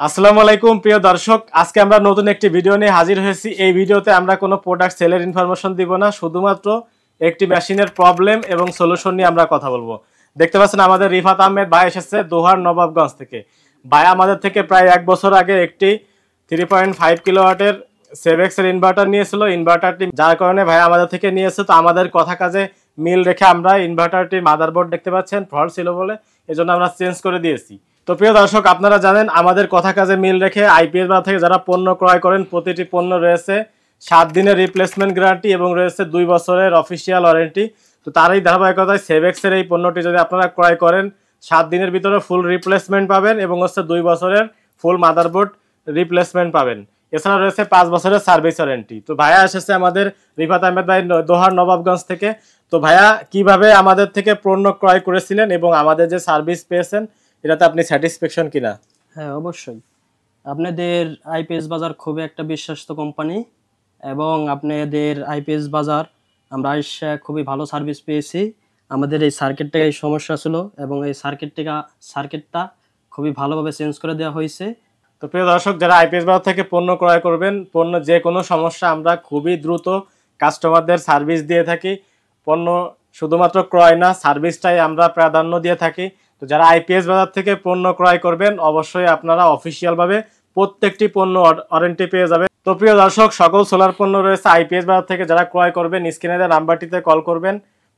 আসসালামু আলাইকুম প্রিয় দর্শক, আজকে আমরা নতুন একটি ভিডিও নিয়ে হাজির হয়েছি। এই ভিডিওতে আমরা কোনো প্রোডাক্ট সেলের ইনফরমেশন দিব না, শুধুমাত্র একটি মেশিনের প্রবলেম এবং সলিউশন নিয়ে আমরা কথা বলবো। দেখতে পাচ্ছেন আমাদের রিফাত আহমেদ ভাই এসেছে দোহার নবাবগঞ্জ থেকে। ভাই আমাদের থেকে প্রায় 1 বছর আগে একটি 3.5 কিলোওয়াটের সেভেক্সের ইনভার্টার নিয়েছিল। ইনভার্টারটি যার কারণে ভাই আমাদের থেকে নিয়েছে, তো আমাদের কথা কাজে মিল রেখে আমরা ইনভার্টারটির মাদারবোর্ড দেখতে পাচ্ছেন ফল্ট ছিল বলে এজন্য আমরা চেঞ্জ করে দিয়েছি। তো প্রিয় দর্শক, আপনারা জানেন আমাদের কথা কাজে মিল রেখে আইপিএস বাজার থেকে যারা পণ্য ক্রয় করেন, প্রতিটি পণ্য রয়েছে 7 দিনের রিপ্লেসমেন্ট গ্যারান্টি এবং রয়েছে 2 বছরের অফিসিয়াল ওয়ারেন্টি। তো তারই ধারাবাহিকতায় সেভেক্সের এই পণ্যটি যদি আপনারা ক্রয় করেন, 7 দিনের ভিতরে ফুল রিপ্লেসমেন্ট পাবেন এবং 2 বছরের ফুল মাদারবোর্ড রিপ্লেসমেন্ট পাবেন। এছাড়া রয়েছে 5 বছরের সার্ভিস ওয়ারেন্টি। তো ভাইয়া এসেছে আমাদের রিফাত আহমেদ ভাই দোহার নবাবগঞ্জ থেকে। তো ভাইয়া কিভাবে আমাদের থেকে পণ্য ক্রয় করেছিলেন এবং আমাদের যে সার্ভিস পেয়েছেন এটাতে আপনি স্যাটিসফ্যাকশন কিনা? হ্যাঁ, অবশ্যই। আপনাদের আইপিএস বাজার খুবই একটা বিশ্বস্ত কোম্পানি এবং আপনাদের আইপিএস বাজার আমরা এসে খুবই ভালো সার্ভিস পেয়েছি। আমাদের এই সার্কিটটায় এই সমস্যা ছিল এবং এই সার্কিটটা খুবই ভালোভাবে চেঞ্জ করে দেওয়া হয়েছে। তো প্রিয় দর্শক, যারা আইপিএস বাজার থেকে পণ্য ক্রয় করবেন, পণ্য যে কোনো সমস্যা আমরা খুবই দ্রুত কাস্টমারদের সার্ভিস দিয়ে থাকি। পণ্য শুধুমাত্র ক্রয় না, সার্ভিসটাই আমরা প্রাধান্য দিয়ে থাকি। তো যারা আইপিএস বাজার থেকে পণ্য ক্রয় করবেন, অবশ্যই আপনারা অফিসিয়ালভাবে প্রত্যেকটি পণ্য ওয়ারেন্টি পেয়ে যাবেন। তো প্রিয় দর্শক, সকল সোলার পণ্য রয়েছে আইপিএস বাজার থেকে। যারা ক্রয় করবেন স্ক্রিনে দেওয়া নাম্বারটিতে কল করবেন।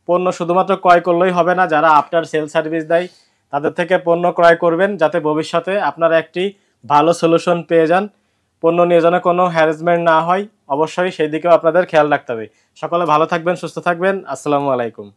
পণ্য শুধুমাত্র ক্রয় করলেই হবে না, যারা আফটার সেল সার্ভিস দেয় তাদের থেকে পণ্য ক্রয় করবেন, যাতে ভবিষ্যতে আপনারা একটি ভালো সলিউশন পেয়ে যান। পণ্য নিয়ে যেন কোনো হ্যারাসমেন্ট না হয়, অবশ্যই সেই দিকেও আপনাদের খেয়াল রাখতে হবে। সকলে ভালো থাকবেন, সুস্থ থাকবেন। আসসালামু আলাইকুম।